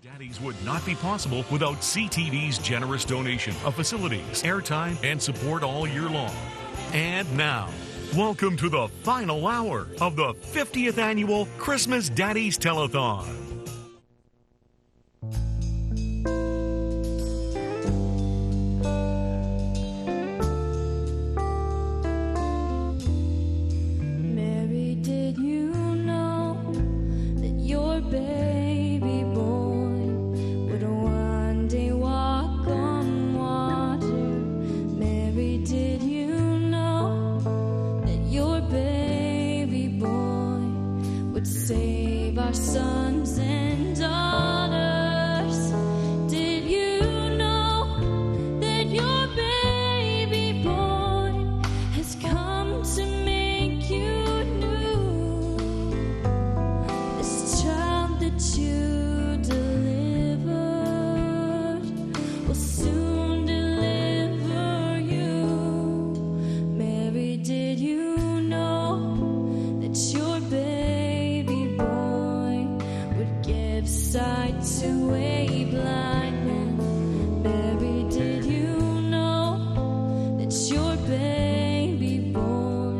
Daddies would not be possible without CTV's generous donation of facilities, airtime, and support all year long. And now, welcome to the final hour of the 50th annual Christmas Daddies Telethon. Mary, did you know that your baby boy would one day walk on water? Mary, did you know that your baby boy would save our sons and daughters? Did you know that your baby boy has come to make you new? This child that you delivered will soon deliver you. Mary, did you know that your baby boy would give sight to a blind man? Mary, did you know that your baby boy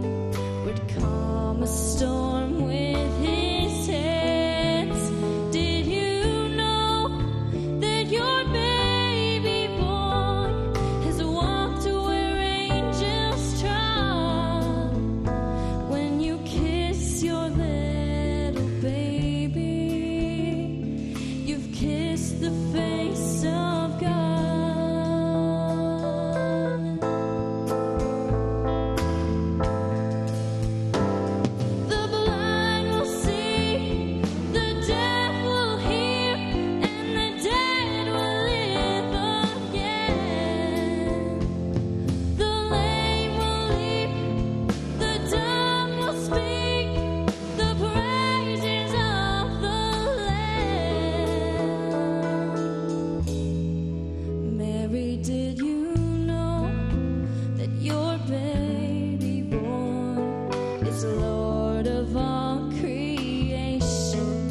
would calm a storm with his hands? Did you know that your baby boy has walked where angels trod? When you kiss your little baby, you've kissed the face of God. The blind will see, the deaf will hear, and the dead will live again. The lame will leap, the dumb will speak, the praises of the Lamb. Mary, did you know that your baby boy is Lord of all creation?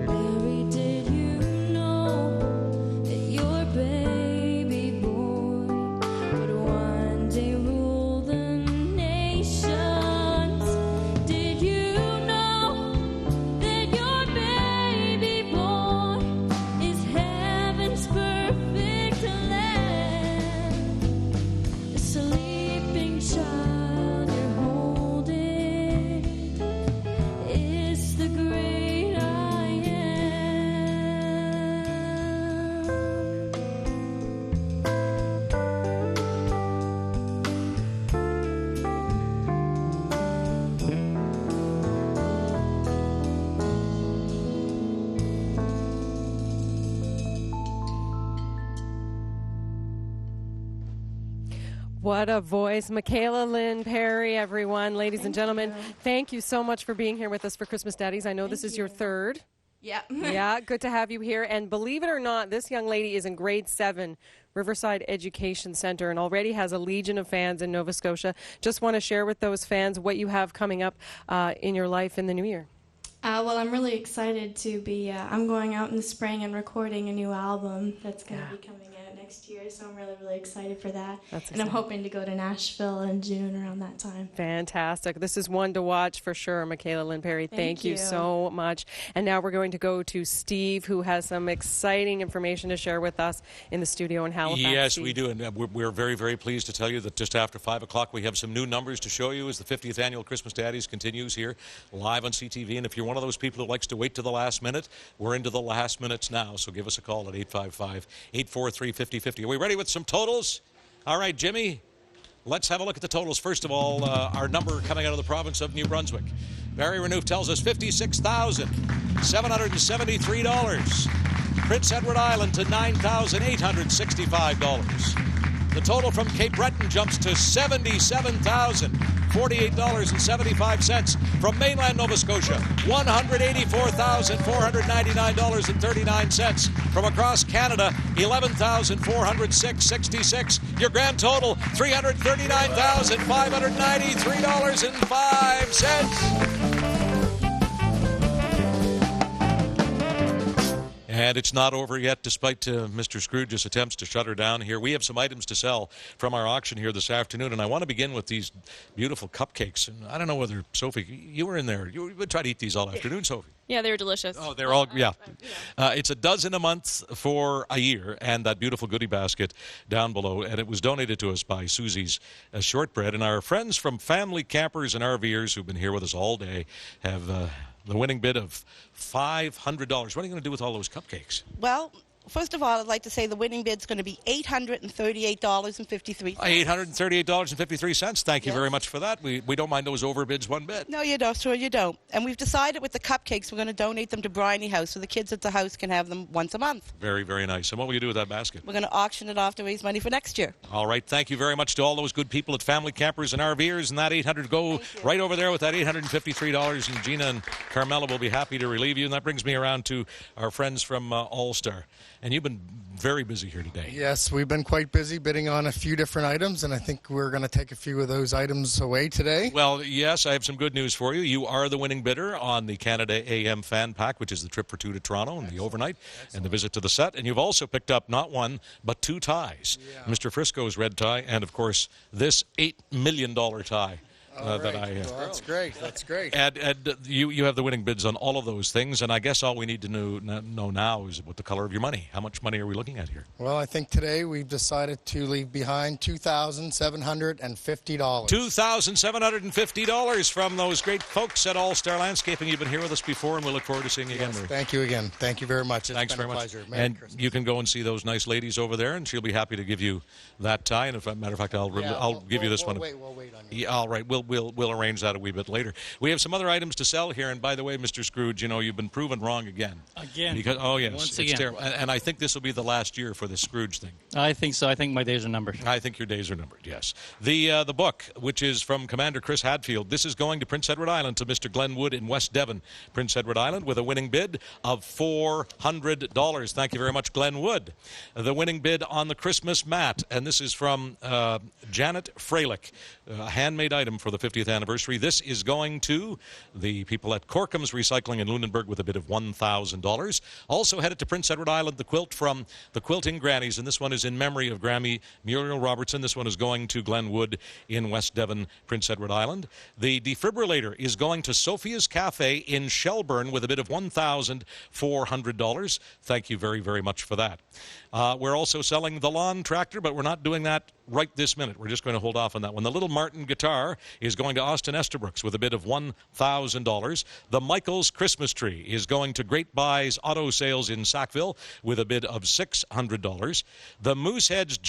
Mary, did you know that your baby boy would one day rule the nations? Did you know that your baby boy is heaven's perfect lamb? The sleeping child you're holding is the great I am. What a voice. Makayla, Lynn, Parry, everyone, ladies and gentlemen, thank you so much for being here with us for Christmas Daddies. I know this is your third. Yeah. Yeah, good to have you here. And believe it or not, this young lady is in grade 7, Riverside Education Center, and already has a legion of fans in Nova Scotia. Just want to share with those fans what you have coming up in your life in the new year. Well, I'm really excited to be, I'm going out in the spring and recording a new album that's going to be coming out next year, so I'm really, really excited for that. That's and I'm exciting. hoping to go to Nashville in June around that time. Fantastic. This is one to watch for sure, Makayla, Lynn, Parry. Thank you you. so much. And now we're going to go to Steve, who has some exciting information to share with us in the studio in Halifax. Yes, Steve. we do, and we're very, very pleased to tell you that just after 5 o'clock we have some new numbers to show you as the 50th annual Christmas Daddies continues here live on CTV. And if you're one of those people who likes to wait to the last minute, we're into the last minutes now, so give us a call at 855-843-5050. Are we ready with some totals? All right, Jimmy, let's have a look at the totals. First of all, our number coming out of the province of New Brunswick. Barry Renouf tells us $56,773. Prince Edward Island to $9,865. The total from Cape Breton jumps to $77,048.75. From mainland Nova Scotia, $184,499.39. From across Canada, $11,406.66. Your grand total, $339,593.05. And it's not over yet, despite Mr. Scrooge's attempts to shut her down here. We have some items to sell from our auction here this afternoon, and I want to begin with these beautiful cupcakes. And I don't know whether, Sophie, you were in there. You would try to eat these all afternoon, Sophie. Yeah, they were delicious. Oh, they're all, yeah. It's a dozen a month for a year, and that beautiful goodie basket down below. And it was donated to us by Susie's Shortbread. And our friends from Family Campers and RVers who've been here with us all day have the winning bid of $500. What are you going to do with all those cupcakes? Well, first of all, I'd like to say the winning bid's going to be $838.53. $838.53. Thank you Yes. very much for that. We don't mind those overbids one bit. No, you don't. Sure you don't. And we've decided with the cupcakes, we're going to donate them to Bryony House so the kids at the house can have them once a month. Very, very nice. And what will you do with that basket? We're going to auction it off to raise money for next year. All right. Thank you very much to all those good people at Family Campers and RVers. And that 800 go right over there with that $853. And Gina and Carmela will be happy to relieve you. And that brings me around to our friends from All-Star. And you've been very busy here today. Yes, we've been quite busy bidding on a few different items, and I think we're going to take a few of those items away today. Well, yes, I have some good news for you. You are the winning bidder on the Canada AM Fan Pack, which is the trip for two to Toronto and the overnight and the visit to the set. And you've also picked up not one, but two ties. Yeah. Mr. Frisco's red tie and, of course, this $8 million tie. That I well, that's great. That's great. And you have the winning bids on all of those things, and I guess all we need to know now is what the color of your money. How much money are we looking at here? Well, I think today we've decided to leave behind $2,750. $2,750 from those great folks at All-Star Landscaping. You've been here with us before, and we look forward to seeing you again. Thank you again. Thank you very much. Thanks been very a much. pleasure. Merry And Christmas. you can go and see those nice ladies over there, and she'll be happy to give you that tie. And as a matter of fact, I'll give you this one. We'll wait on you. Yeah, all right. We'll arrange that a wee bit later. We have some other items to sell here, and by the way, Mr. Scrooge, you know you've been proven wrong again. Because yes, Once it's again. terrible. And I think this will be the last year for the Scrooge thing. I think so. I think my days are numbered. I think your days are numbered. Yes. The book, which is from Commander Chris Hadfield, this is going to Prince Edward Island to Mr. Glenn Wood in West Devon, Prince Edward Island, with a winning bid of $400. Thank you very much, Glenn Wood. The winning bid on the Christmas mat, and this is from Janet Freilich, a handmade item for the 50th anniversary. This is going to the people at Corkham's Recycling in Lunenburg with a bid of $1,000. Also headed to Prince Edward Island, the quilt from the Quilting Grannies, and this one is in memory of Grammy Muriel Robertson. This one is going to Glen Wood in West Devon, Prince Edward Island. The defibrillator is going to Sophia's Cafe in Shelburne with a bid of $1,400. Thank you very, very much for that. We're also selling the lawn tractor, but we're not doing that right this minute. We're just going to hold off on that one. The Little Martin guitar is going to Austin Estabrooks with a bid of $1,000. The Michaels Christmas tree is going to Great Buys Auto Sales in Sackville with a bid of $600. The Mooseheads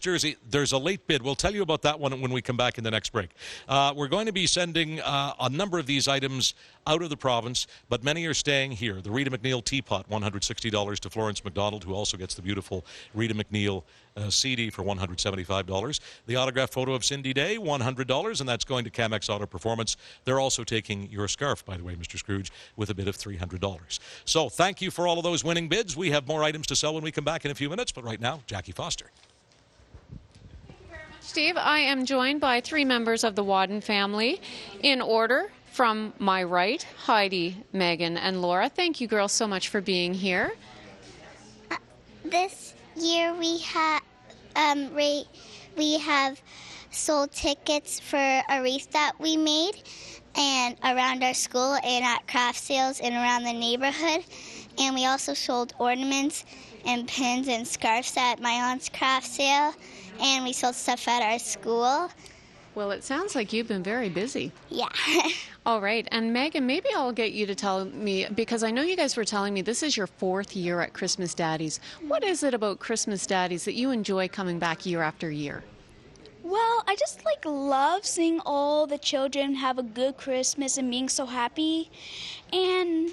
jersey, there's a late bid. We'll tell you about that one when we come back in the next break. We're going to be sending a number of these items out of the province, but many are staying here. The Rita McNeil teapot, $160 to Florence McDonald, who also gets the beautiful Rita McNeil CD for $175. The autographed photo of Cindy Day, $100, and that's going to Camex Auto Performance. They're also taking your scarf, by the way, Mr. Scrooge, with a bid of $300. So thank you for all of those winning bids. We have more items to sell when we come back in a few minutes, but right now, Jackie Foster. Steve, I am joined by three members of the Wadden family. In order, from my right, Heidi, Megan, and Laura. Thank you, girls, so much for being here. This year we have sold tickets for a race that we made and around our school and at craft sales and around the neighborhood. And we also sold ornaments and pins and scarves at my aunt's craft sale. And we sold stuff at our school. Well, it sounds like you've been very busy. Yeah. All right. And Megan, maybe I'll get you to tell me, because I know you guys were telling me this is your 4th year at Christmas Daddies. What is it about Christmas Daddies that you enjoy coming back year after year? Well, I just love seeing all the children have a good Christmas and being so happy. And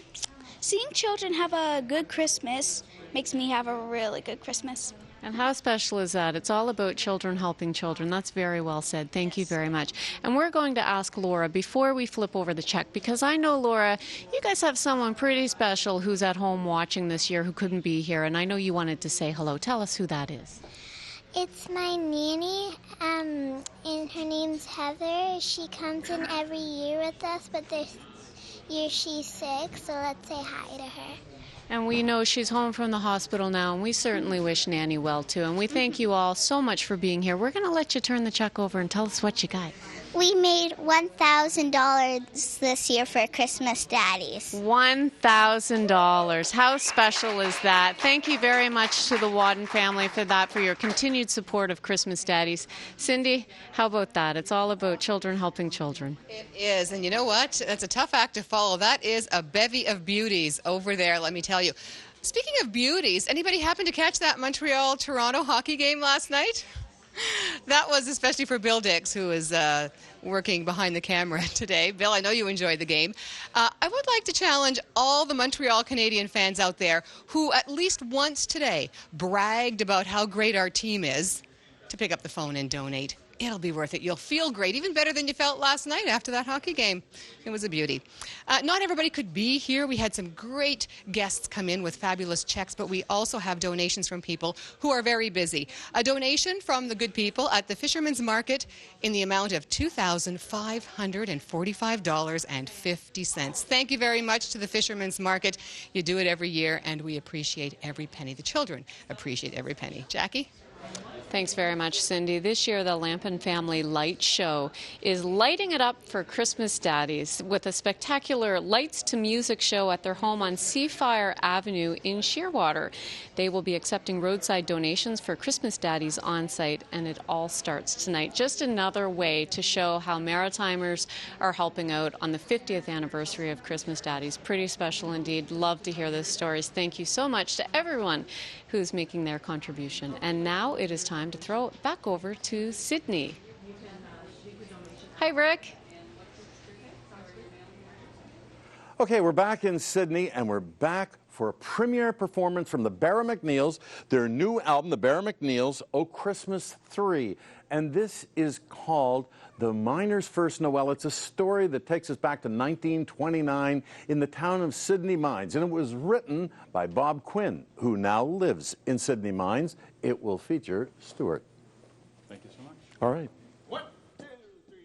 seeing children have a good Christmas makes me have a really good Christmas. And how special is that? It's all about children helping children. That's very well said. Thank you very much. And we're going to ask Laura before we flip over the check, because I know, Laura, you guys have someone pretty special who's at home watching this year who couldn't be here, and I know you wanted to say hello. Tell us who that is. It's my nanny, and her name's Heather. She comes in every year with us, but this year she's sick, so let's say hi to her. And we know she's home from the hospital now, and we certainly wish Nanny well, too. And we thank you all so much for being here. We're going to let you turn the check over and tell us what you got. We made $1,000 this year for Christmas Daddies. $1,000. How special is that? Thank you very much to the Wadden family for that, for your continued support of Christmas Daddies. Cindy, how about that? It's all about children helping children. It is, and you know what? That's a tough act to follow. That is a bevy of beauties over there, let me tell you. Speaking of beauties, anybody happen to catch that Montreal-Toronto hockey game last night? That was especially for Bill Dix, who is working behind the camera today. Bill, I know you enjoyed the game. I would like to challenge all the Montreal Canadian fans out there who at least once today bragged about how great our team is to pick up the phone and donate. It'll be worth it. You'll feel great, even better than you felt last night after that hockey game. It was a beauty. Not everybody could be here. We had some great guests come in with fabulous checks, but we also have donations from people who are very busy. A donation from the good people at the Fisherman's Market in the amount of $2,545.50. Thank you very much to the Fisherman's Market. You do it every year, and we appreciate every penny. The children appreciate every penny. Jackie? Thanks very much, Cindy. This year, the Lampin Family Light Show is lighting it up for Christmas Daddies with a spectacular lights to music show at their home on Seafire Avenue in Shearwater. They will be accepting roadside donations for Christmas Daddies on site, and it all starts tonight. Just another way to show how Maritimers are helping out on the 50th anniversary of Christmas Daddies. Pretty special indeed. Love to hear those stories. Thank you so much to everyone who's making their contribution. And now it is time to throw it back over to Sydney. Hi, Rick. Okay, we're back in Sydney, and we're back for a premiere performance from the Barra MacNeils, their new album, the Barra MacNeils, Oh Christmas 3. And this is called The Miner's First Noel. It's a story that takes us back to 1929 in the town of Sydney Mines. And it was written by Bob Quinn, who now lives in Sydney Mines. It will feature Stuart. Thank you so much. All right. 1, 2, 3,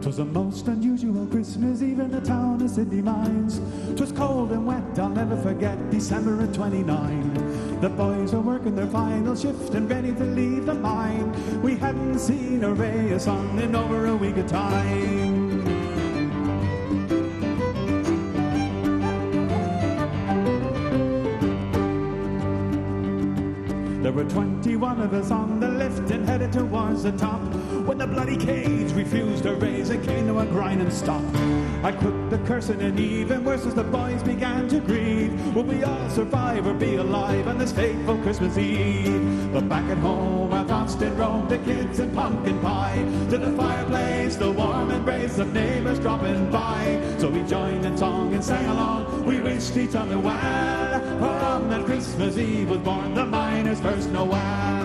'Twas a most unusual Christmas Eve in the town of Sydney Mines. 'Twas cold and wet, I'll never forget December of 29. The boys were working their final shift and ready to leave the mine. We hadn't seen a ray of sun in over a week of time. There were 21 of us on the lift and headed towards the top, when the bloody cage refused to raise and came to a grinding stop. I put the cursing in even worse as the boys began to grieve. Will we all survive or be alive on this fateful Christmas Eve? But back at home our thoughts did roam to kids and pumpkin pie, to the fireplace, the warm embrace of neighbours dropping by. So we joined in song and sang along, we wished each other well, for on that Christmas Eve was born the miner's first Noel.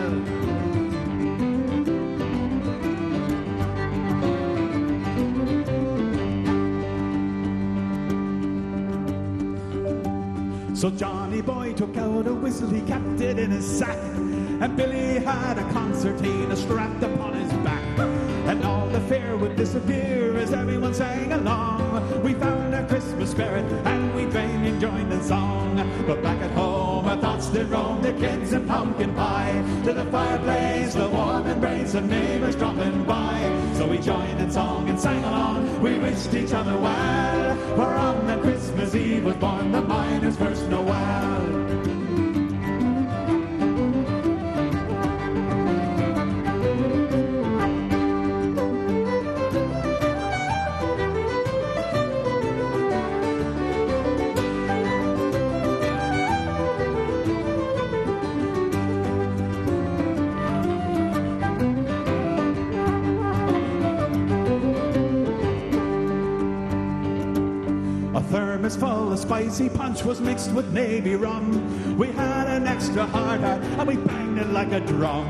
So Johnny Boy took out a whistle, he kept it in his sack, and Billy had a concertina strapped upon his back. And all the fear would disappear as everyone sang along. We found our Christmas spirit and we drank and joined in song. But back at home our thoughts did roam to kids and pumpkin pie, to the fireplace, the warm embrace of neighbours dropping by. So we joined in song and sang along, we wished each other well, for on that Christmas Eve was born the miner's first Noel. A thermos full of spicy punch was mixed with navy rum. We had an extra hard hat and we banged it like a drum.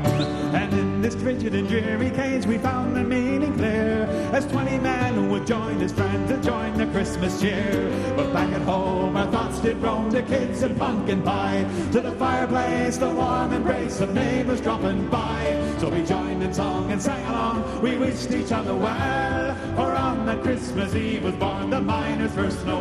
And in this frigid and dreary cage we found the meaning clear, as 20 men would join his friends to join the Christmas cheer. But back at home our thoughts did roam to kids and pumpkin pie, to the fireplace, the warm embrace of neighbors dropping by. So we joined in song and sang along, we wished each other well, for on that Christmas Eve was born the miner's first Noel.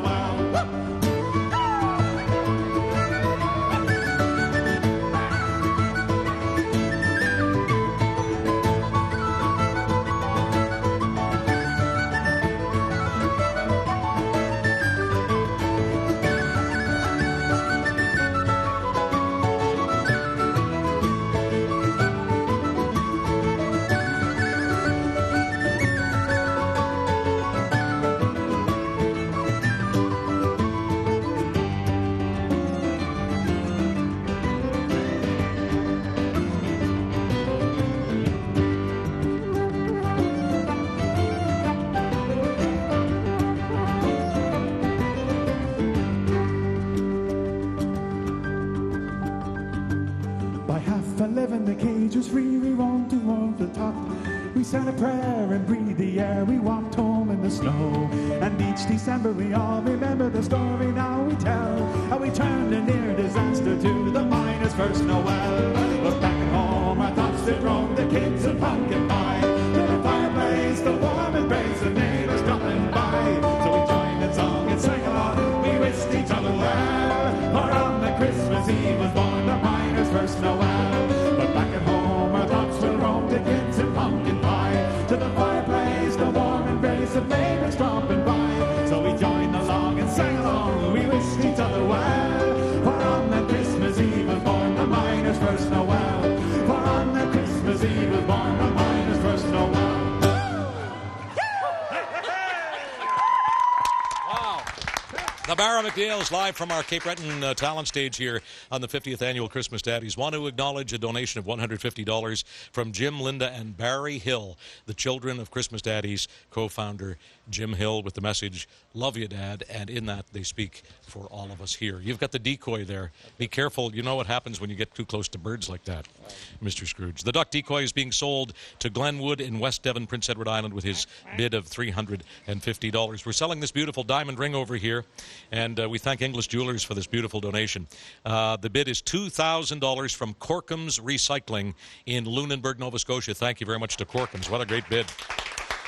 We said a prayer and breathed the air. We walked home in the snow, and each December we all remember the story now we tell, how we turned a near disaster to the miner's first Noel. But back at home our thoughts did roam the kids and pumpkin pie, to the fireplace, the warm embrace of neighbors dropping by. So we joined in song and sang along, we wished each other well, for on the Christmas Eve was born the miner's first Noel. But back at home our thoughts will roam to kids and pumpkin pie, to the fireplace, the warm embrace of neighbors dropping by. So we joined along and sang along, we wished each other well, for on that Christmas Eve was born the miner's first Noel. For on that Christmas Eve was born the miner's first Noel. The Barra MacNeils live from our Cape Breton talent stage here on the 50th Annual Christmas Daddies. Want to acknowledge a donation of $150 from Jim, Linda, and Barry Hill, the children of Christmas Daddies co-founder Jim Hill, with the message, "Love you, Dad," and in that they speak for all of us here. You've got the decoy there. Be careful. You know what happens when you get too close to birds like that, Mr. Scrooge. The duck decoy is being sold to Glenwood in West Devon, Prince Edward Island, with his bid of $350. We're selling this beautiful diamond ring over here, and we thank English Jewelers for this beautiful donation. The bid is $2,000 from Corkham's Recycling in Lunenburg, Nova Scotia. Thank you very much to Corkham's. What a great bid.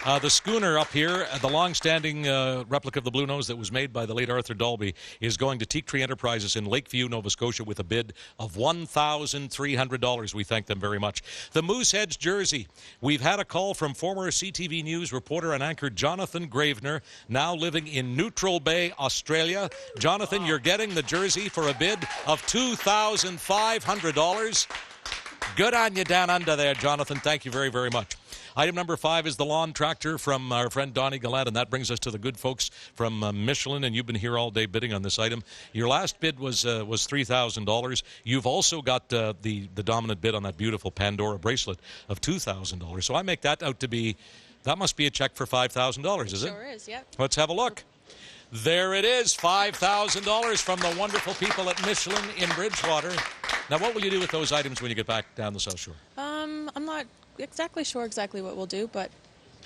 The schooner up here, the long-standing replica of the Blue Nose that was made by the late Arthur Dalby, is going to Teak Tree Enterprises in Lakeview, Nova Scotia, with a bid of $1,300. We thank them very much. The Mooseheads jersey. We've had a call from former CTV News reporter and anchor Jonathan Gravener, now living in Neutral Bay, Australia. Jonathan, you're getting the jersey for a bid of $2,500. Good on you down under there, Jonathan. Thank you very, very much. Item number 5 is the lawn tractor from our friend Donnie Gallant, and that brings us to the good folks from Michelin, and you've been here all day bidding on this item. Your last bid was $3,000. You've also got the dominant bid on that beautiful Pandora bracelet of $2,000. So I make that out to be, that must be a check for $5,000, is it? Sure is, yep. Let's have a look. There it is, $5,000 from the wonderful people at Michelin in Bridgewater. Now, what will you do with those items when you get back down the South Shore? I'm not exactly sure what we'll do, but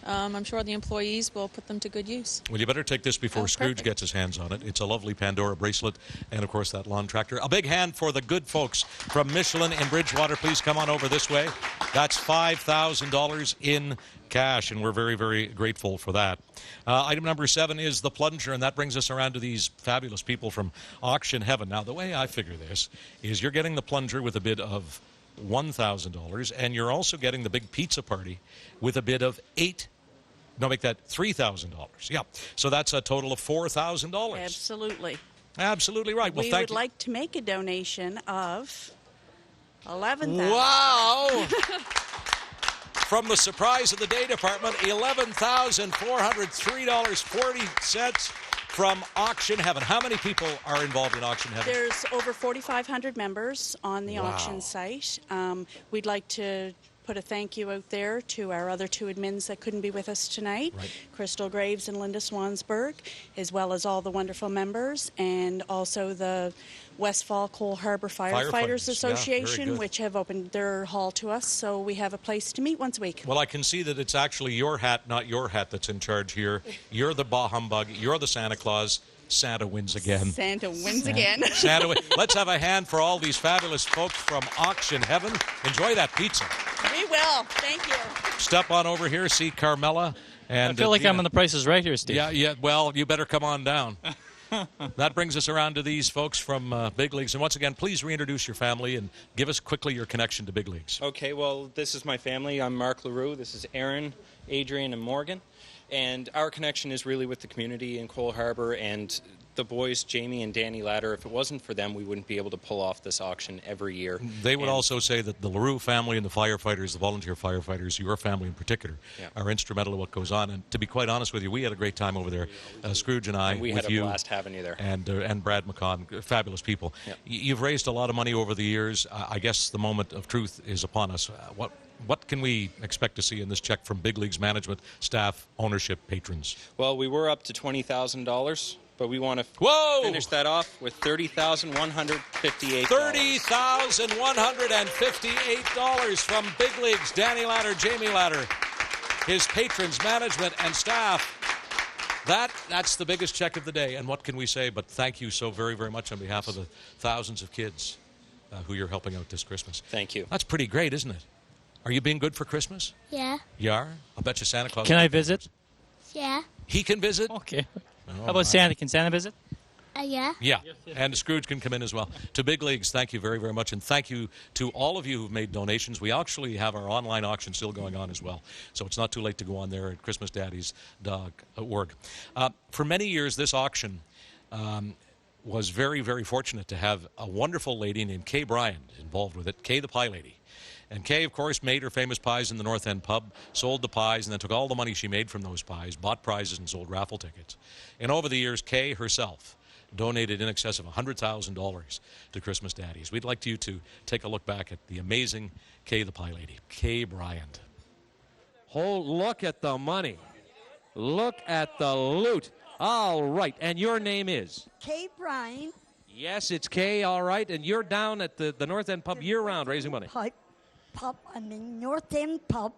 I'm sure the employees will put them to good use. Well, you better take this before Scrooge gets his hands on it. It's a lovely Pandora bracelet and, of course, that lawn tractor. A big hand for the good folks from Michelin in Bridgewater. Please come on over this way. That's $5,000 in cash, and we're very, very grateful for that. Item number 7 is the plunger, and that brings us around to these fabulous people from Auction Heaven. Now, the way I figure this is you're getting the plunger with a bid of $1,000, and you're also getting the big pizza party with a bid of $3,000. Yeah, so that's a total of $4,000. Absolutely. Absolutely right. Well, we thank would you. like to make a donation of $11,000. Wow! From the surprise of the day department, $11,403.40 from Auction Heaven. How many people are involved in Auction Heaven? There's over 4,500 members on the auction site. We'd like to put a thank you out there to our other two admins that couldn't be with us tonight, Crystal Graves and Linda Swansburg, as well as all the wonderful members, and also the Westfall Coal Harbour Firefighters Association, which have opened their hall to us, so we have a place to meet once a week. Well, I can see that it's actually your hat, not your hat, that's in charge here. You're the bah humbug. You're the Santa Claus. Santa wins again. Santa wins again. Santa wins. Let's have a hand for all these fabulous folks from Auction Heaven. Enjoy that pizza. We will. Thank you. Step on over here, see Carmela. And I feel like I'm on the Price is Right here, Steve. Yeah. Well, you better come on down. That brings us around to these folks from Big Leagues. And once again, please reintroduce your family and give us quickly your connection to Big Leagues. Okay, well, this is my family. I'm Mark LaRue. This is Aaron, Adrian, and Morgan. And our connection is really with the community in Coal Harbour and the boys, Jamie and Danny Ladder. If it wasn't for them, we wouldn't be able to pull off this auction every year. They would also say that the LaRue family and the firefighters, the volunteer firefighters, your family in particular, are instrumental in what goes on. And to be quite honest with you, we had a great time over there. Scrooge and I, and we with had a you, blast having you there. And Brad McCon, fabulous people. You've raised a lot of money over the years. I guess the moment of truth is upon us. What can we expect to see in this check from Big Leagues management, staff, ownership, patrons? Well, we were up to $20,000, but we want to finish that off with $30,158. $30,158 from Big Leagues, Danny Ladder, Jamie Ladder, his patrons, management, and staff. That's the biggest check of the day. And what can we say but thank you so very, very much on behalf of the thousands of kids who you're helping out this Christmas. Thank you. That's pretty great, isn't it? Are you being good for Christmas? Yeah. You are? I'll bet you Santa Claus. Can I visit? Yeah. He can visit? Okay. Oh, how about Santa? Can Santa visit? Yeah. Yeah, and Scrooge can come in as well. To Big Leagues, thank you very, very much, and thank you to all of you who've made donations. We actually have our online auction still going on as well, so it's not too late to go on there at christmasdaddies.org. For many years, this auction was very, very fortunate to have a wonderful lady named Kay Bryan involved with it, Kay the Pie Lady. And Kay, of course, made her famous pies in the North End pub, sold the pies, and then took all the money she made from those pies, bought prizes, and sold raffle tickets. And over the years, Kay herself donated in excess of $100,000 to Christmas Daddies. We'd like you to take a look back at the amazing Kay the Pie Lady, Kay Bryant. Oh, look at the money. Look at the loot. All right, and your name is? Kay Bryan. Yes, it's Kay, all right, and you're down at the North End pub year-round raising money. North End pub,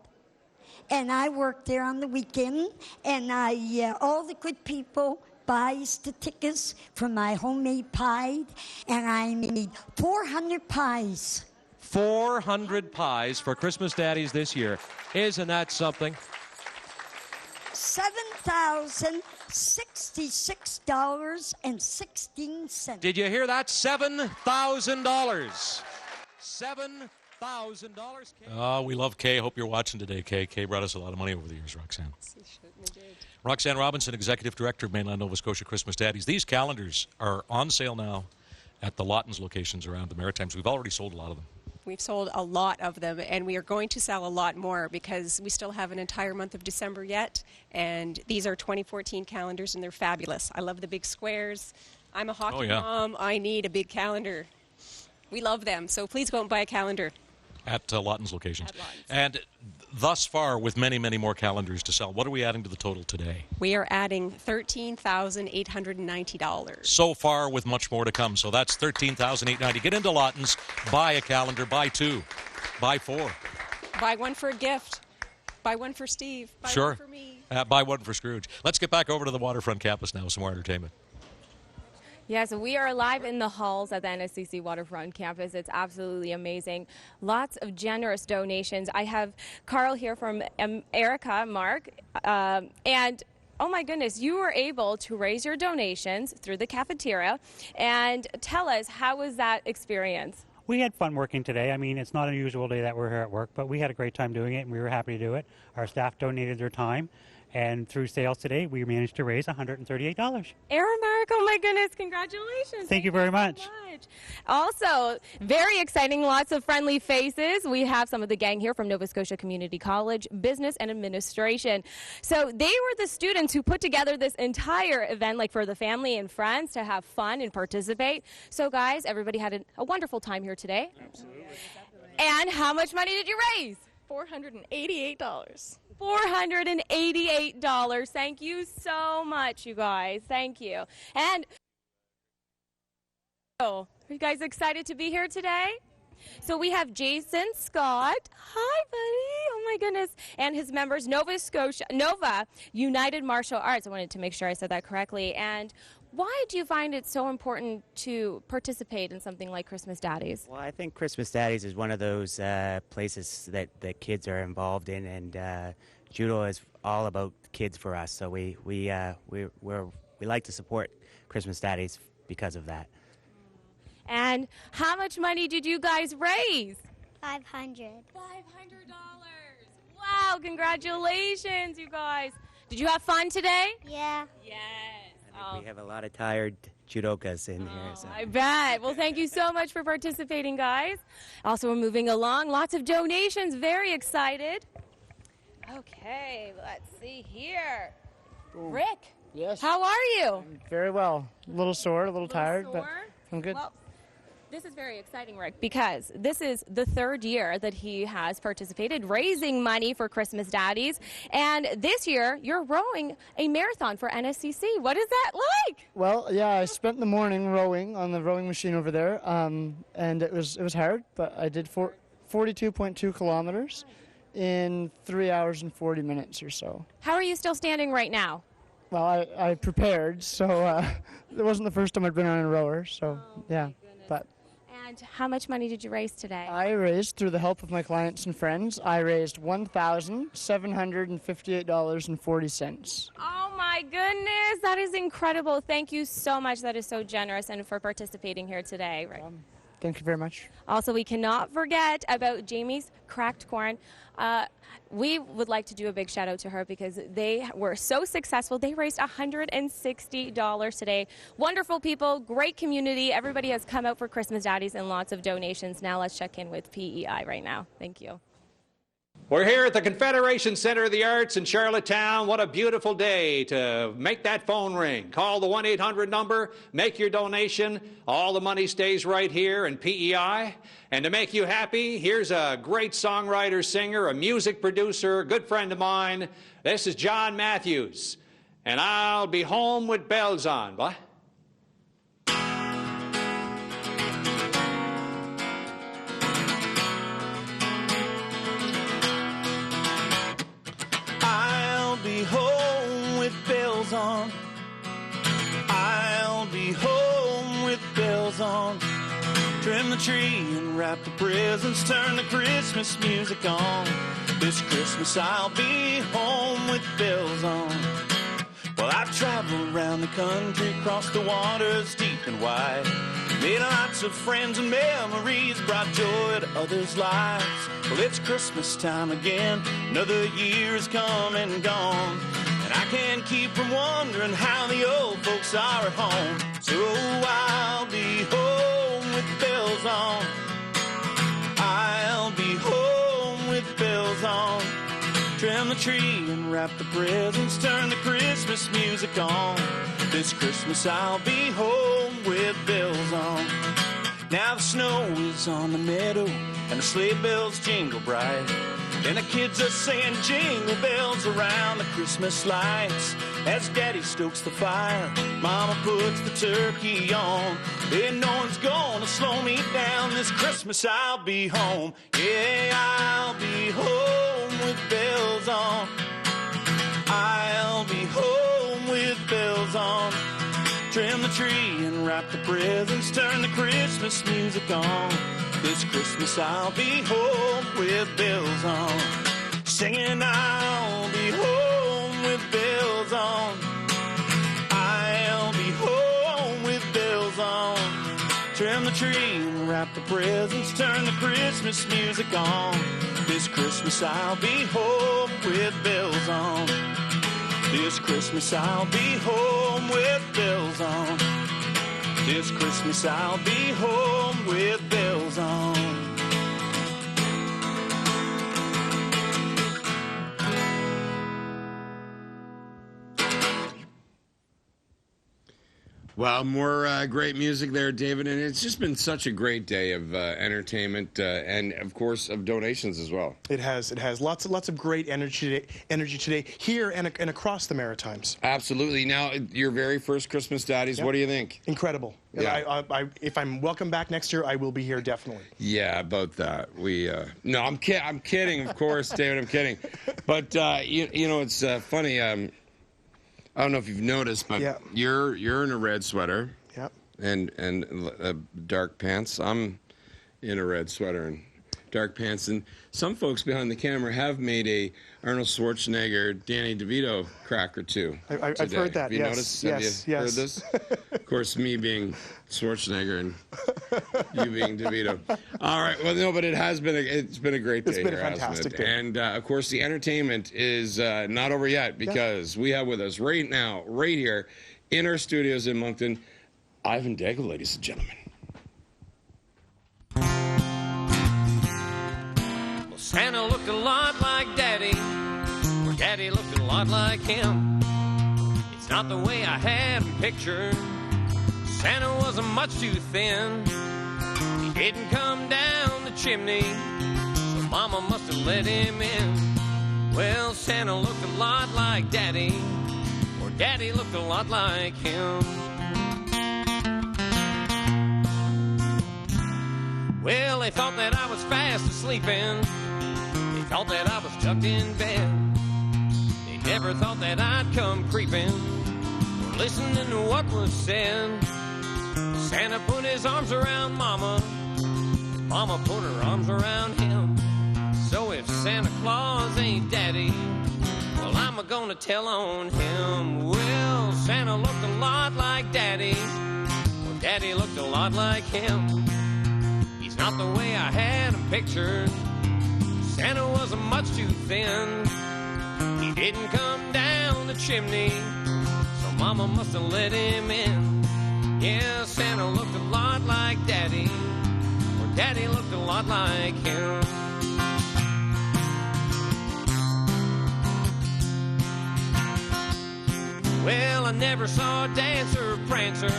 and I work there on the weekend, and all the good people buys the tickets for my homemade pie, and I made 400 pies. 400 pies for Christmas Daddies this year. Isn't that something? $7,066.16. Did you hear that? $7,000. $7,000. Oh, we love Kay. Hope you're watching today, Kay. Kay brought us a lot of money over the years, Roxanne. Roxanne Robinson, Executive Director of Mainland Nova Scotia Christmas Daddies. These calendars are on sale now at the Lawtons locations around the Maritimes. We've already sold a lot of them. We've sold a lot of them, and we are going to sell a lot more because we still have an entire month of December yet, and these are 2014 calendars, and they're fabulous. I love the big squares. I'm a hockey mom. I need a big calendar. We love them, so please go and buy a calendar. At Lawton's locations. And thus far, with many, many more calendars to sell, what are we adding to the total today? We are adding $13,890. So far, with much more to come. So that's $13,890. Get into Lawton's, buy a calendar, buy two, buy four. Buy one for a gift. Buy one for Steve. Buy one for me. Buy one for Scrooge. Let's get back over to the waterfront campus now with some more entertainment. Yeah, so we are live in the halls at the NSCC Waterfront campus. It's absolutely amazing. Lots of generous donations. I have Carl here from Erica, Mark, and oh my goodness, you were able to raise your donations through the cafeteria. And tell us, how was that experience? We had fun working today. I mean, it's not an unusual day that we're here at work, but we had a great time doing it, and we were happy to do it. Our staff donated their time. And through sales today, we managed to raise $138. Aaron, Mark, oh my goodness, congratulations. Thank you very much. Also, very exciting, lots of friendly faces. We have some of the gang here from Nova Scotia Community College, Business and Administration. So they were the students who put together this entire event, like for the family and friends to have fun and participate. So guys, everybody had a wonderful time here today. Absolutely. And how much money did you raise? $488. $488. Thank you so much, you guys. Thank you. And are you guys excited to be here today? So we have Jason Scott. Hi, buddy. Oh, my goodness. And his members, Nova United Martial Arts. I wanted to make sure I said that correctly. And why do you find it so important to participate in something like Christmas Daddies? Well, I think Christmas Daddies is one of those places that the kids are involved in, and judo is all about kids for us. So we like to support Christmas Daddies because of that. And how much money did you guys raise? $500. $500. Wow, congratulations, you guys. Did you have fun today? Yeah. Yes. I think we have a lot of tired judokas in here. So. I bet. Well, thank you so much for participating, guys. Also, we're moving along. Lots of donations. Very excited. Okay, let's see here. Boom. Rick. Yes. How are you? Very well. A little sore, a little tired, but I'm good. Well, this is very exciting, Rick, because this is the third year that he has participated, raising money for Christmas Daddies. And this year, you're rowing a marathon for NSCC. What is that like? Well, yeah, I spent the morning rowing on the rowing machine over there, and it was hard, but I did 42.2 kilometers in 3 hours and 40 minutes or so. How are you still standing right now? Well, I prepared, so it wasn't the first time I'd been on a rower, so yeah. But. And how much money did you raise today? I raised, through the help of my clients and friends, I raised $1,758.40. Oh my goodness, that is incredible. Thank you so much. That is so generous, and for participating here today. Right. Thank you very much. Also, we cannot forget about Jamie's Cracked Corn. We would like to do a big shout out to her because they were so successful. They raised $160 today. Wonderful people, great community. Everybody has come out for Christmas Daddies and lots of donations. Now let's check in with PEI right now. Thank you. We're here at the Confederation Center of the Arts in Charlottetown. What a beautiful day to make that phone ring. Call the 1-800 number, make your donation. All the money stays right here in PEI. And to make you happy, here's a great songwriter, singer, a music producer, a good friend of mine. This is John Matthews. And I'll be home with bells on. What? Be home with bells on. I'll be home with bells on. Trim the tree and wrap the presents, turn the Christmas music on. This Christmas I'll be home with bells on. Well, I've traveled around the country, crossed the waters deep and wide, made lots of friends and memories, brought joy to others' lives. Well, it's Christmas time again, another year's come and gone, and I can't keep from wondering how the old folks are at home. So I'll be home with bells on. I'll be home with bells on. Trim the tree and wrap the presents, turn the Christmas music on. This Christmas I'll be home with bells on. Now the snow is on the meadow and the sleigh bells jingle bright, and the kids are saying jingle bells around the Christmas lights. As Daddy stokes the fire, Mama puts the turkey on, and no one's gonna slow me down. This Christmas I'll be home. Yeah, I'll be home with bells on. I'll be home with bells on. Trim the tree and wrap the presents, turn the Christmas music on. This Christmas I'll be home with bells on. Singing I'll be home with bells on. I'll be home with bells on. Trim the tree and wrap the presents, turn the Christmas music on. This Christmas I'll be home with bells on. This Christmas I'll be home with bells on. This Christmas I'll be home with bells on. Well, more great music there, David, and it's just been such a great day of entertainment and, of course, of donations as well. It has lots of great energy today here and across the Maritimes. Absolutely. Now, your very first Christmas Daddies, what do you think? Incredible. Yeah. If I'm welcome back next year, I will be here definitely. Yeah, about that. No, I'm kidding, of course, David. I'm kidding. But you know, it's funny. I don't know if you've noticed, but you're in a red sweater. Yep. And dark pants. I'm in a red sweater and dark pants. And some folks behind the camera have made a Arnold Schwarzenegger, Danny DeVito crack or two. I've heard that. Have you noticed? Have you heard this? Of course, me being Schwarzenegger and you being DeVito. All right. Well, no, but it's been a great day. It's been a fantastic day. And of course, the entertainment is not over yet because we have with us right now, right here in our studios in Moncton, Ivan Daigle, ladies and gentlemen. Santa looked a lot like Daddy, or Daddy looked a lot like him. It's not the way I had him pictured. Santa wasn't much too thin. He didn't come down the chimney, so Mama must have let him in. Well, Santa looked a lot like Daddy, or Daddy looked a lot like him. Well, they thought that I was fast asleeping. They thought that I was tucked in bed. They never thought that I'd come creeping or listening to what was said. Santa put his arms around Mama. Mama put her arms around him. So if Santa Claus ain't Daddy, well, I'm gonna tell on him. Well, Santa looked a lot like Daddy, or Daddy looked a lot like him. He's not the way I had him pictured. Santa wasn't much too thin. He didn't come down the chimney, so Mama must have let him in. Yeah, Santa looked a lot like Daddy, or Daddy looked a lot like him. Well, I never saw a dancer or prancer.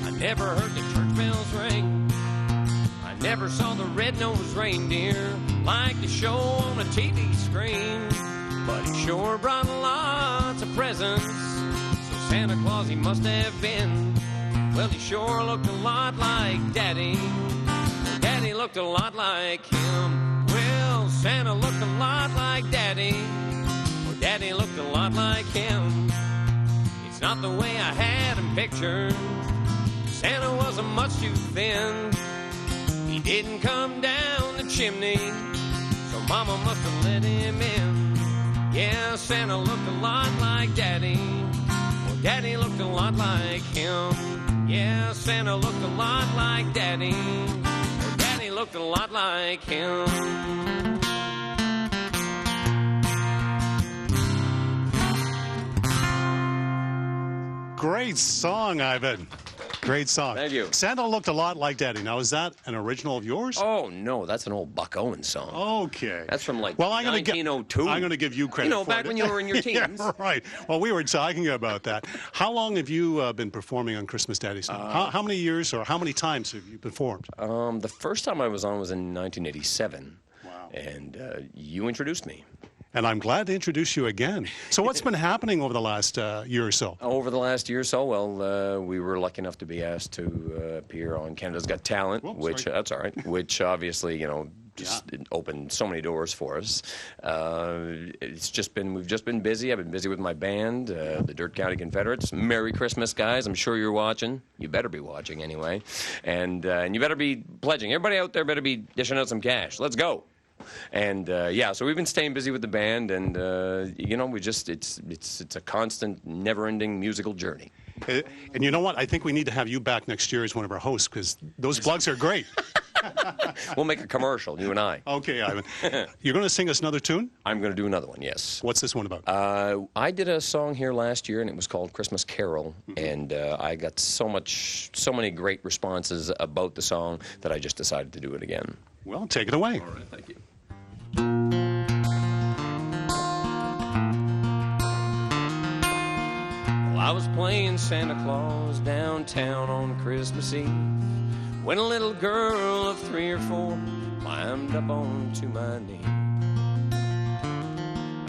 I never heard the church bells ring. I never saw the red-nosed reindeer like the show on a TV screen. But he sure brought lots of presents, so Santa Claus he must have been. Well, he sure looked a lot like Daddy, or Daddy looked a lot like him. Well, Santa looked a lot like Daddy, or Daddy looked a lot like him. It's not the way I had him pictured. Santa wasn't much too thin. He didn't come down the chimney, so Mama must have let him in. Yeah, Santa looked a lot like Daddy, or Daddy looked a lot like him. Yeah, Santa looked a lot like Daddy, or Daddy looked a lot like him. Great song, Ivan. Great song. Thank you. Santa looked a lot like Daddy. Now, is that an original of yours? Oh, no, that's an old Buck Owens song. Okay. That's from like well, I'm 1902. I'm going to give you credit You know, for back it. when you were in your teens. Yeah, right. Well, we were talking about that. How long have you been performing on Christmas Daddies? How many years or how many times have you performed? The first time I was on was in 1987. Wow. And you introduced me. And I'm glad to introduce you again. So what's been happening over the last year or so? Over the last year or so, well, we were lucky enough to be asked to appear on Canada's Got Talent, which that's all right. Which obviously, you know, just opened so many doors for us. We've just been busy. I've been busy with my band, the Dirt County Confederates. Merry Christmas, guys! I'm sure you're watching. You better be watching anyway, and you better be pledging. Everybody out there better be dishing out some cash. Let's go. And yeah, so we've been staying busy with the band, and you know, it's a constant, never-ending musical journey. And you know what? I think we need to have you back next year as one of our hosts because those plugs are great. We'll make a commercial, you and I. Okay, Ivan. You're going to sing us another tune? I'm going to do another one, yes. What's this one about? I did a song here last year, and it was called Christmas Carol, and I got so many great responses about the song that I just decided to do it again. Well, take it away. All right, thank you. I was playing Santa Claus downtown on Christmas Eve when a little girl of 3 or 4 climbed up onto my knee.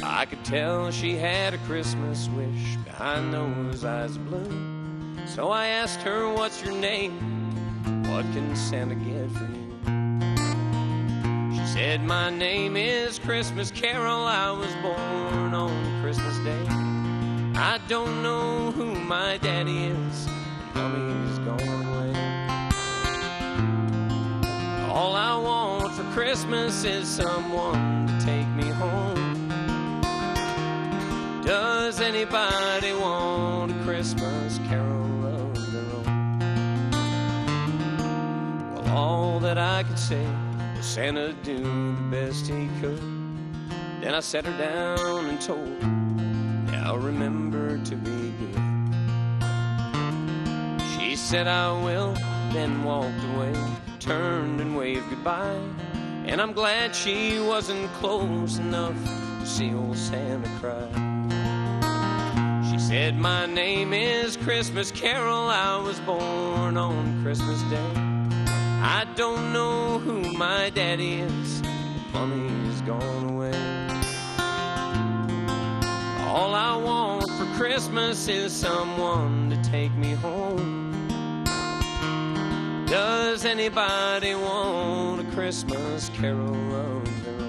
I could tell she had a Christmas wish behind those eyes of blue. So I asked her, what's your name? What can Santa get for you? She said, my name is Christmas Carol. I was born on Christmas Day. I don't know who my daddy is. Mommy's gone away. All I want for Christmas is someone to take me home. Does anybody want a Christmas carol of their own? Well, all that I could say was Santa do the best he could. Then I sat her down and told her, now remember to be good. She said I will, then walked away, turned and waved goodbye. And I'm glad she wasn't close enough to see old Santa cry. Said my name is Christmas Carol. I was born on Christmas Day. I don't know who my daddy is. Mommy's gone away. All I want for Christmas is someone to take me home. Does anybody want a Christmas carol of their own?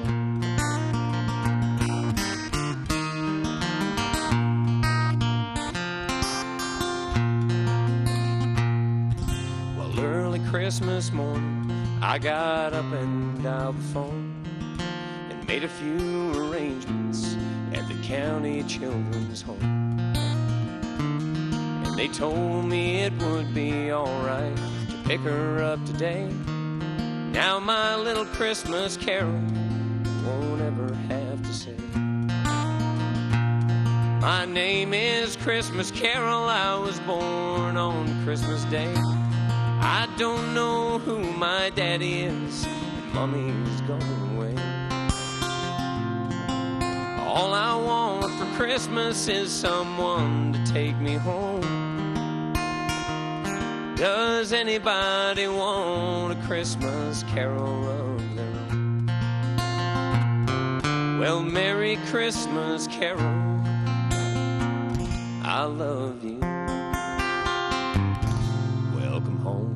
Christmas morning, I got up and dialed the phone and made a few arrangements at the county children's home. And they told me it would be alright to pick her up today. Now my little Christmas carol won't ever have to say, my name is Christmas Carol. I was born on Christmas Day. I don't know who my daddy is, and Mommy's gone away. All I want for Christmas is someone to take me home. Does anybody want a Christmas carol of their own? Well, Merry Christmas, Carol, I love you. Welcome home.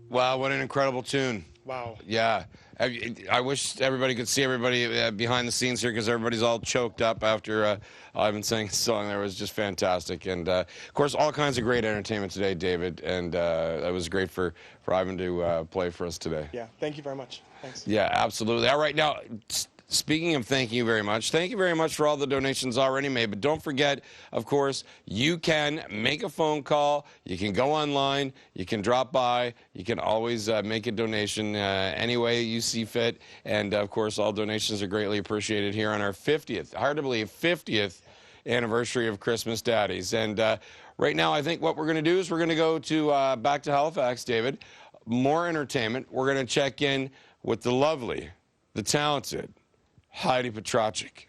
Wow, what an incredible tune. Wow. Yeah. I wish everybody could see everybody behind the scenes here because everybody's all choked up after Ivan sang a song there. It was just fantastic. And, of course, all kinds of great entertainment today, David. And it was great for Ivan to play for us today. Yeah, thank you very much. Thanks. Yeah, absolutely. All right, now, speaking of thank you very much for all the donations already made. But don't forget, of course, you can make a phone call. You can go online. You can drop by. You can always make a donation any way you see fit. And, of course, all donations are greatly appreciated here on our 50th, hard to believe, 50th anniversary of Christmas Daddies. And right now, I think what we're going to do is we're going to go to back to Halifax, David. More entertainment. We're going to check in with the lovely, the talented Heidi Petrachik.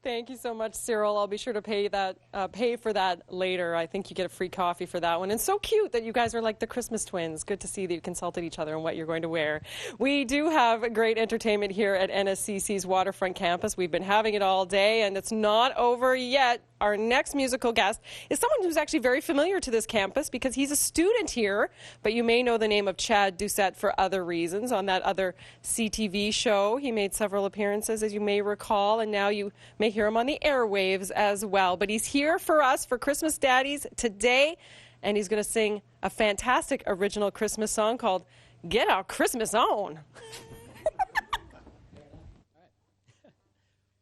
Thank you so much, Cyril. I'll be sure to pay for that later. I think you get a free coffee for that one. And so cute that you guys are like the Christmas twins. Good to see that you consulted each other on what you're going to wear. We do have great entertainment here at NSCC's Waterfront Campus. We've been having it all day, and it's not over yet. Our next musical guest is someone who's actually very familiar to this campus because he's a student here, but you may know the name of Chad Doucette for other reasons. On that other CTV show, he made several appearances, as you may recall, and now you may hear him on the airwaves as well. But he's here for us for Christmas Daddies today, and he's going to sing a fantastic original Christmas song called Get Our Christmas On.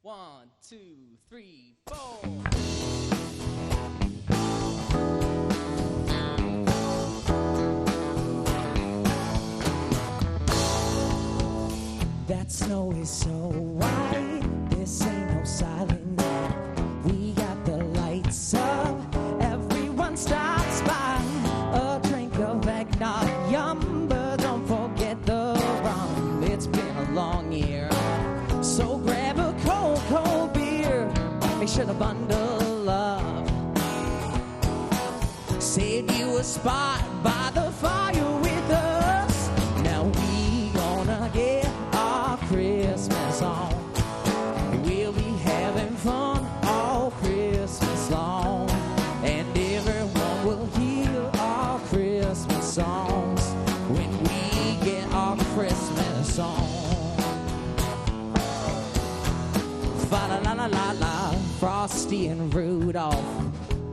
1, 2, 3, 4. That snow is so white, this ain't no silent night. We got the lights up, everyone stops by, a drink of back spot by the fire with us. Now we gonna get our Christmas on. We'll be having fun all Christmas long, and everyone will hear our Christmas songs when we get our Christmas on. Fa-la-la-la-la-la, Frosty and Rudolph.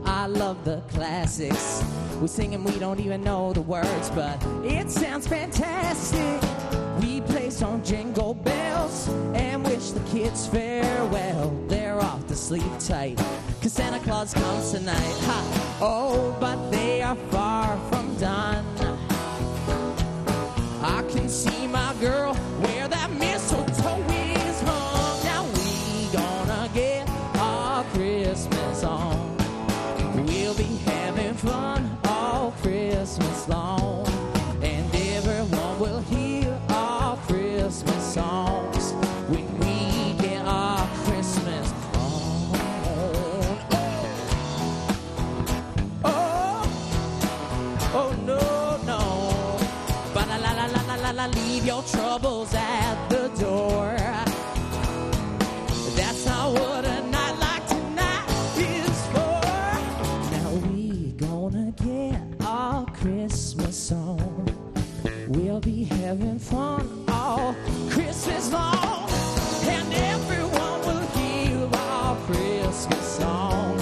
I love the classics. We sing and we don't even know the words, but it sounds fantastic. We play some jingle bells and wish the kids farewell. They're off to sleep tight, 'cause Santa Claus comes tonight. Ha! Oh, but they are far from done. I can see my girl where that mistletoe is hung. Now we gonna get our Christmas on. We'll be having fun all Christmas long, and everyone will hear our Christmas songs when we get our Christmas on. Oh, no, no. Ba-la-la-la-la-la-la, leave your troubles at the door. That's not what a night like tonight is for. Now we gonna get our Christmas on. We'll be having fun all Christmas long, and everyone will hear our Christmas song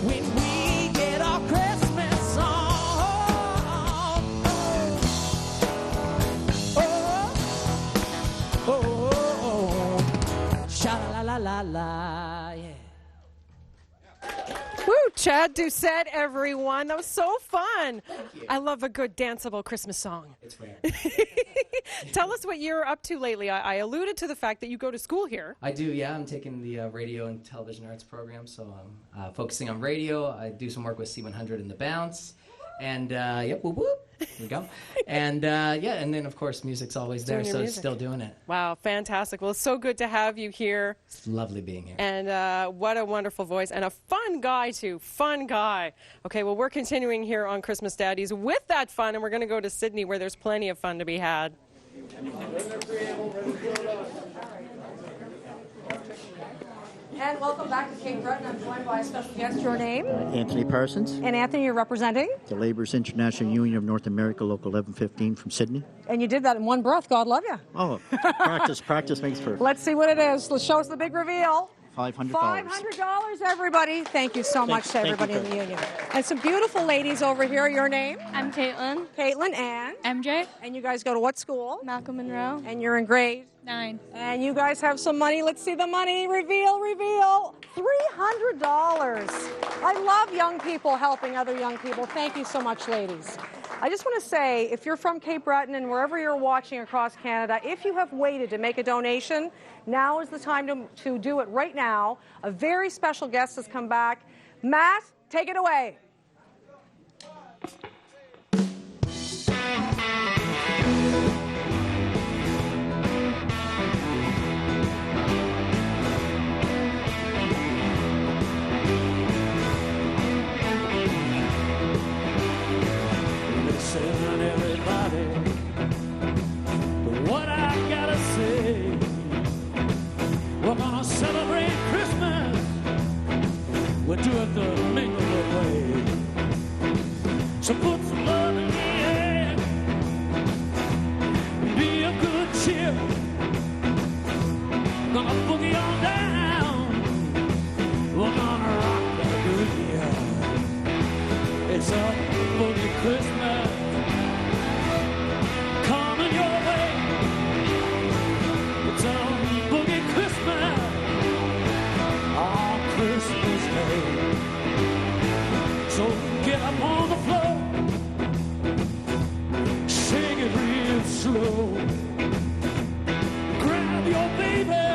when we get our Christmas song. Oh, sha-la-la-la-la, yeah. Woo, Chad Doucette, everyone. That was so fun. I love a good danceable Christmas song. It's rare. Tell us what you're up to lately. I alluded to the fact that you go to school here. I do, yeah. I'm taking the radio and television arts program, so I'm focusing on radio. I do some work with C100 and The Bounce. And, yep, whoop, whoop. There we go. And, yeah, and then, of course, music's always there, so still doing it. Wow, fantastic. Well, it's so good to have you here. It's lovely being here. And what a wonderful voice. And a fun guy, too. Fun guy. Okay, well, we're continuing here on Christmas Daddies with that fun, and we're going to go to Sydney, where there's plenty of fun to be had. And welcome back to Cape Breton. I'm joined by a special guest. Your name? Anthony Parsons. And Anthony, you're representing? The Laborers International Union of North America, Local 1115 from Sydney. And you did that in one breath. God love you. Oh, practice makes perfect. Let's see what it is. Let's show us the big reveal. $500. $500, everybody. Thank you so much to everybody in the union. And some beautiful ladies over here. Your name? I'm Caitlin. Caitlin and? MJ. And you guys go to what school? Malcolm Monroe. And you're in grade? 9. And you guys have some money. Let's see the money. Reveal. $300. I love young people helping other young people. Thank you so much, ladies. I just want to say, if you're from Cape Breton and wherever you're watching across Canada, if you have waited to make a donation, now is the time to do it right now. A very special guest has come back. Matt, take it away. Listen, everybody, what I gotta say. We're gonna celebrate Christmas. We'll do it the Minglewood way. So put some love in the air. Be a good cheer. Gonna boogie on down. We're gonna rock that good year. It's a boogie Christmas. Coming your way. It's a boogie Christmas on Christmas Day. So get up on the floor, sing it real slow. Grab your baby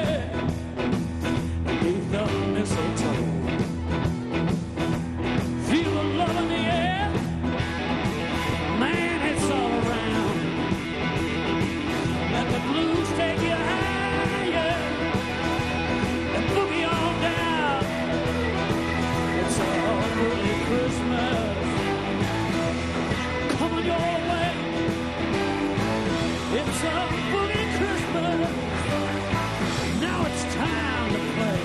beneath the mistletoe. Feel the love in the air, man, it's all around. Let the blues take you higher and boogie on down. It's a holy Christmas. boogie Christmas. Now it's time to play.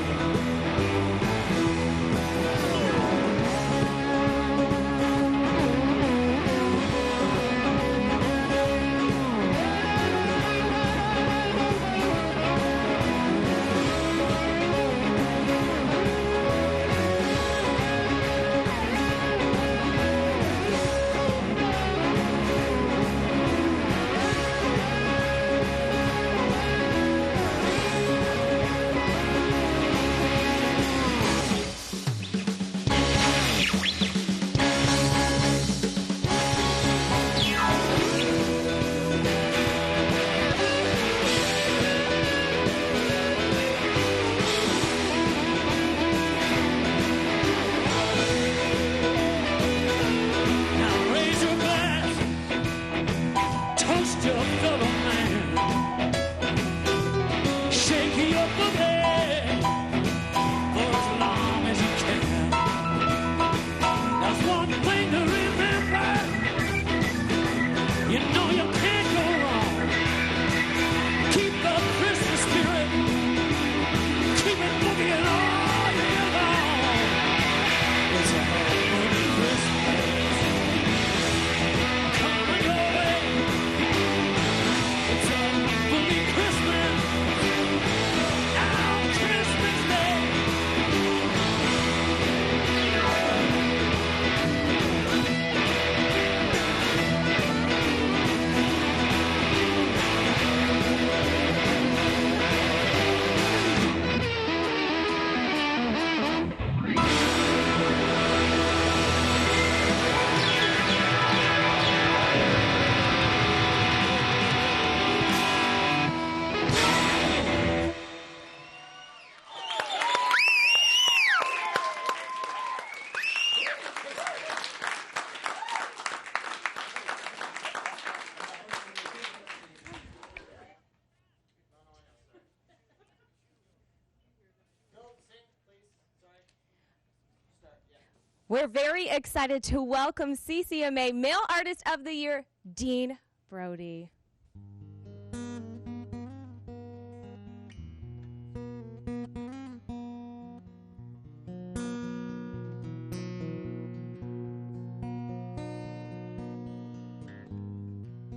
We're very excited to welcome CCMA Male Artist of the Year, Dean Brody.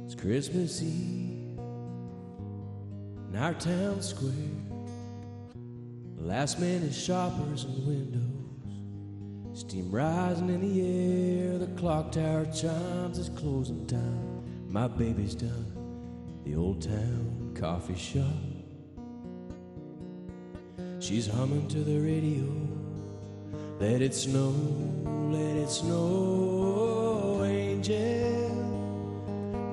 It's Christmas Eve in our town square. Last minute shoppers and windows, steam rising in the air. The clock tower chimes, it's closing time. My baby's done the old town coffee shop. She's humming to the radio, let it snow, angel.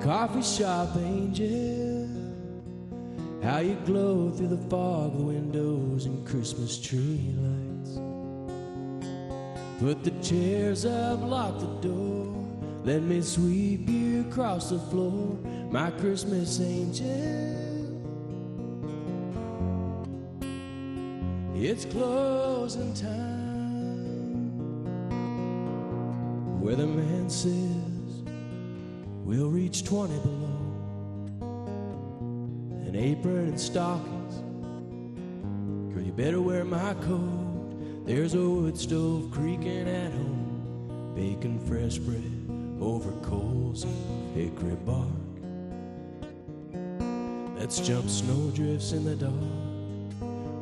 Coffee shop angel, how you glow through the fog, the windows and Christmas tree lights. Put the chairs up, lock the door, let me sweep you across the floor, my Christmas angel. It's closing time, weatherman says we'll reach 20 below. An apron and stockings, girl, you better wear my coat. There's a wood stove creaking at home, baking fresh bread over coals of hickory bark. Let's jump snowdrifts in the dark,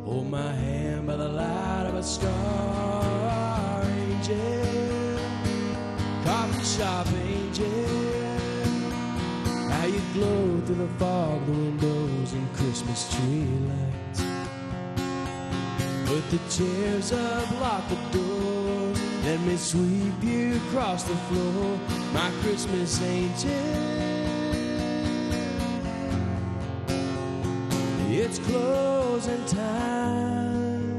hold my hand by the light of a star, angel. Coffee shop angel, how you glow through the fog, the windows and Christmas tree lights. Put the chairs up, lock the door, let me sweep you across the floor, my Christmas angel. It's closing time,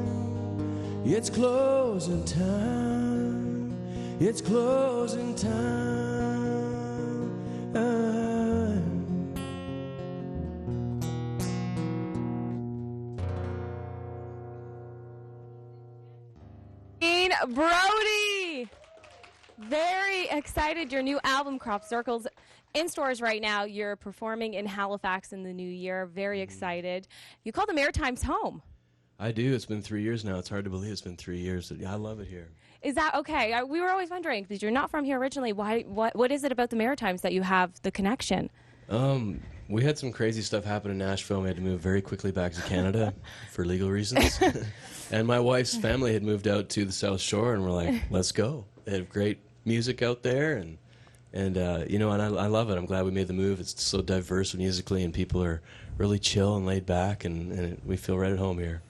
it's closing time, it's closing time. Brody. Very excited. Your new album, Crop Circles, in stores right now. You're performing in Halifax in the new year. Very excited. You call the Maritimes home. I do. It's been 3 years now. It's hard to believe it's been 3 years. I love it here. Is that okay? We were always wondering, because you're not from here originally. What is it about the Maritimes that you have the connection? We had some crazy stuff happen in Nashville. We had to move very quickly back to Canada for legal reasons. And my wife's family had moved out to the South Shore, and we're like, let's go. They have great music out there, and I love it. I'm glad we made the move. It's so diverse musically, and people are really chill and laid back, and we feel right at home here.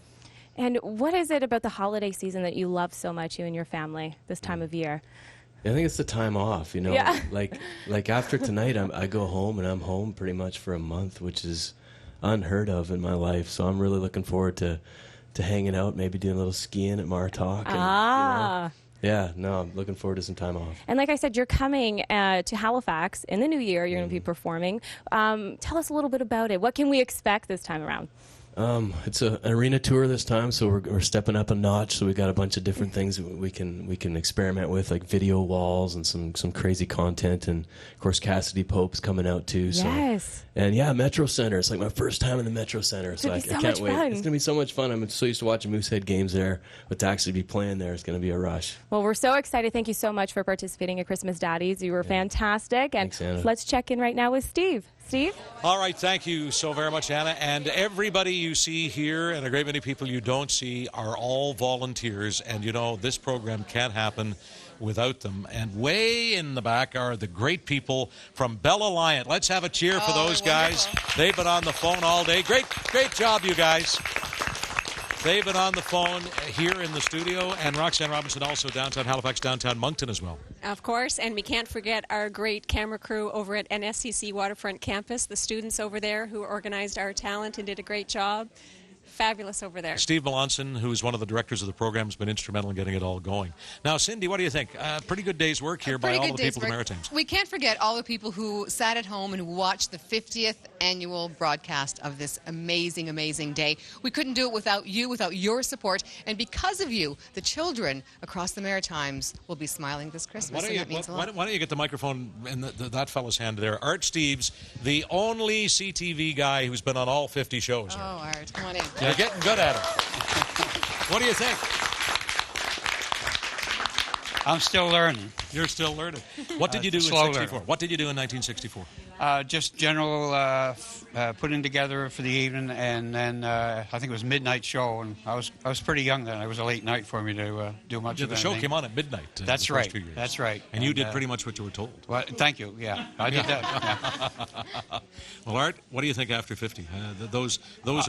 And what is it about the holiday season that you love so much, you and your family, this time of year? I think it's the time off, Yeah. Like after tonight, I go home, and I'm home pretty much for a month, which is unheard of in my life. So I'm really looking forward to hanging out, maybe doing a little skiing at Martok. And, yeah, no, I'm looking forward to some time off. And like I said, you're coming to Halifax in the new year. You're going to be performing. Tell us a little bit about it. What can we expect this time around? It's an arena tour this time, so we're stepping up a notch. So we got a bunch of different things that we can experiment with, like video walls and some crazy content, and of course Cassidy Pope's coming out too. Yes. And yeah, Metro Center. It's like my first time in the Metro Center, so I can't wait. Fun. It's gonna be so much fun. I'm so used to watching Moosehead games there, but to actually be playing there is gonna be a rush. Well, we're so excited. Thank you so much for participating at Christmas Daddies. You were fantastic. And Thanks, Anna. Let's check in right now with Steve. Steve? All right, thank you so very much, Anna. And everybody you see here and a great many people you don't see are all volunteers. And, this program can't happen without them. And way in the back are the great people from Bell Alliant. Let's have a cheer for those guys. They've been on the phone all day. Great job, you guys. They've been on the phone here in the studio, and Roxanne Robinson also downtown Halifax, downtown Moncton as well. Of course, and we can't forget our great camera crew over at NSCC Waterfront Campus, the students over there who organized our talent and did a great job. Fabulous over there. Steve Melanson, who's one of the directors of the program, has been instrumental in getting it all going. Now, Cindy, what do you think? Pretty good day's work here by all the people of the Maritimes. We can't forget all the people who sat at home and who watched the 50th annual broadcast of this amazing, amazing day. We couldn't do it without you, without your support. And because of you, the children across the Maritimes will be smiling this Christmas. Why don't you get the microphone in that fellow's hand there? Art Steves, the only CTV guy who's been on all 50 shows. Oh, Art, come on in. You're getting good at it. What do you think? I'm still learning. You're still learning. What did you do in 64? What did you do in 1964? Just general putting together for the evening, and then I think it was midnight show, and I was pretty young then. It was a late night for me to do much of the show came on at midnight. That's the right. First 2 years. That's right. And you did pretty much what you were told. Well, thank you. Yeah, I did that. Yeah. Well, Art, what do you think after 50? Those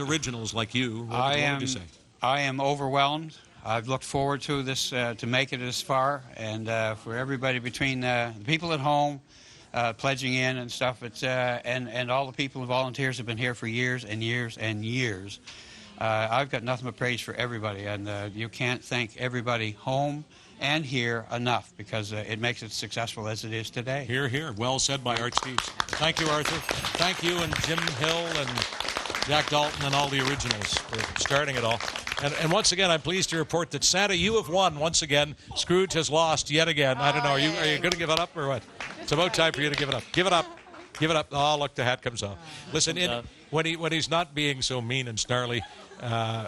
originals like you. What would you say? I am overwhelmed. I've looked forward to this to make it this far, and for everybody between the people at home pledging in and stuff. It's and all the people and volunteers have been here for years and years and years. I've got nothing but praise for everybody, and you can't thank everybody home and here enough, because it makes it successful as it is today. Hear, hear. Well said by Art Steves. Thank you, Arthur. Thank you, and Jim Hill and Jack Dalton and all the originals for starting it all. And once again, I'm pleased to report that Santa, you have won once again. Scrooge has lost yet again. I don't know. Are you going to give it up or what? It's about time for you to give it up. Give it up. Give it up. Oh, look, the hat comes off. Listen, when he's not being so mean and snarly,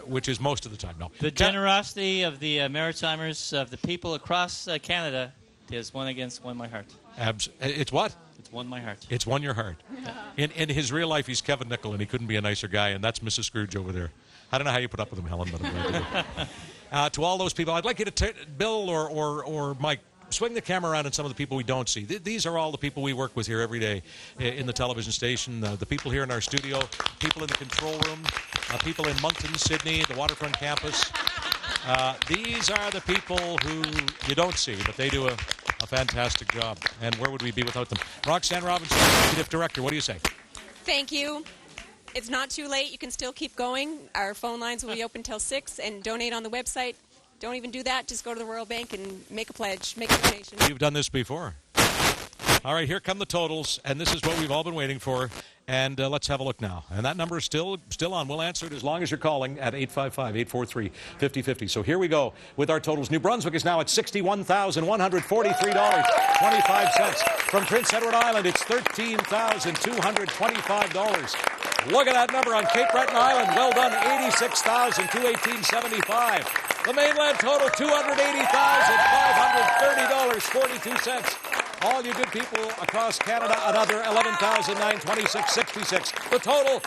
which is most of the time. No. The generosity of the Maritimers, of the people across Canada, has won my heart. It's what? It's won my heart. It's won your heart. In his real life, he's Kevin Nickel, and he couldn't be a nicer guy, and that's Mrs. Scrooge over there. I don't know how you put up with him, Helen, but I'm glad you do. To all those people, I'd like you to, Bill or Mike, swing the camera around at some of the people we don't see. These are all the people we work with here every day in the television station, the people here in our studio, people in the control room, people in Moncton, Sydney, the waterfront campus. These are the people who you don't see, but they do a fantastic job. And where would we be without them? Roxanne Robinson, Executive Director, what do you say? Thank you. It's not too late. You can still keep going. Our phone lines will be open till 6, and donate on the website. Don't even do that. Just go to the Royal Bank and make a pledge, make a donation. You've done this before. All right, here come the totals, and this is what we've all been waiting for. And let's have a look now. And that number is still on. We'll answer it as long as you're calling at 855-843-5050. So here we go with our totals. New Brunswick is now at $61,143.25. From Prince Edward Island, it's $13,225. Look at that number on Cape Breton Island. Well done, $86,218.75. The mainland total, $280,530.42. All you good people across Canada, another $11,926.66. The total,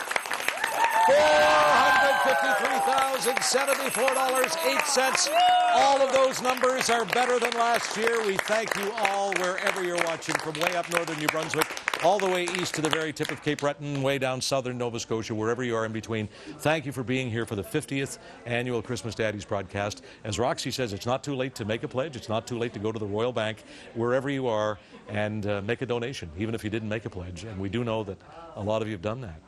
$453,074.08. All of those numbers are better than last year. We thank you all wherever you're watching, from way up northern New Brunswick, all the way east to the very tip of Cape Breton, way down southern Nova Scotia, wherever you are in between. Thank you for being here for the 50th annual Christmas Daddies broadcast. As Roxy says, it's not too late to make a pledge. It's not too late to go to the Royal Bank, wherever you are, and make a donation, even if you didn't make a pledge. And we do know that a lot of you have done that.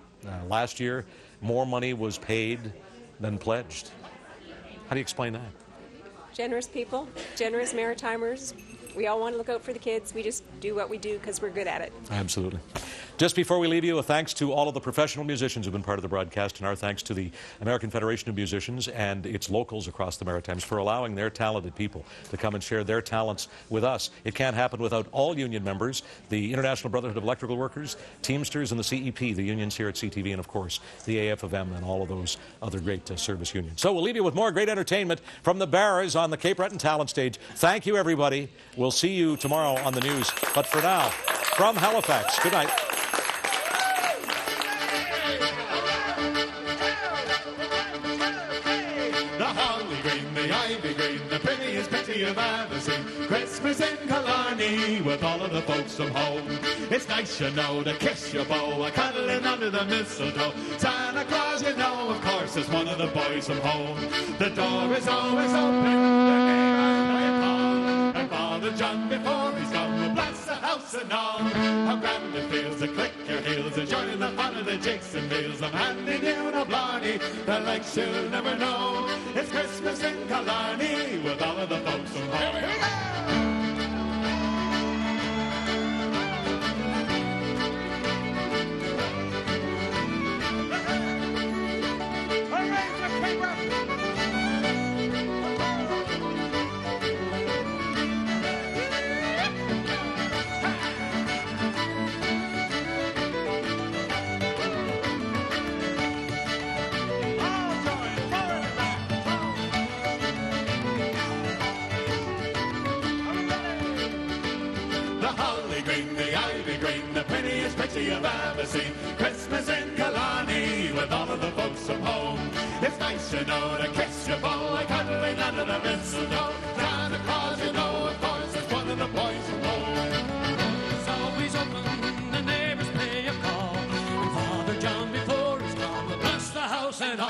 Last year, more money was paid than pledged. How do you explain that? Generous people, generous Maritimers. We all want to look out for the kids. We just do what we do because we're good at it. Absolutely. Just before we leave you, a thanks to all of the professional musicians who've been part of the broadcast, and our thanks to the American Federation of Musicians and its locals across the Maritimes for allowing their talented people to come and share their talents with us. It can't happen without all union members, the International Brotherhood of Electrical Workers, Teamsters, and the CEP, the unions here at CTV, and of course the AFM and all of those other great service unions. So we'll leave you with more great entertainment from the Barras on the Cape Breton Talent Stage. Thank you, everybody. We'll see you tomorrow on the news. But for now, from Halifax, good night. The holly green, the ivy green, the prettiest picture you've ever seen. Christmas in Killarney with all of the folks from home. It's nice, you know, to kiss your beau, cuddling under the mistletoe. Santa Claus, you know, of course, is one of the boys from home. The door is always open, the day I call. And Father John, before he's gone, will bless the house and all. How grand it feels to click your heels and join in the fun of the jigs and reels. I'm handing you a blarney, the likes you'll never know. It's Christmas in Killarney with all of the folks from home. Here we go! You've ever seen Christmas in Killarney with all of the folks from home. It's nice, you know, to kiss your beau, cuddling under the mistletoe. Santa Claus, you know, of course, is one of the boys from home. It's always open, the neighbors pay a call. And Father John, before he's gone, will bless the house and all.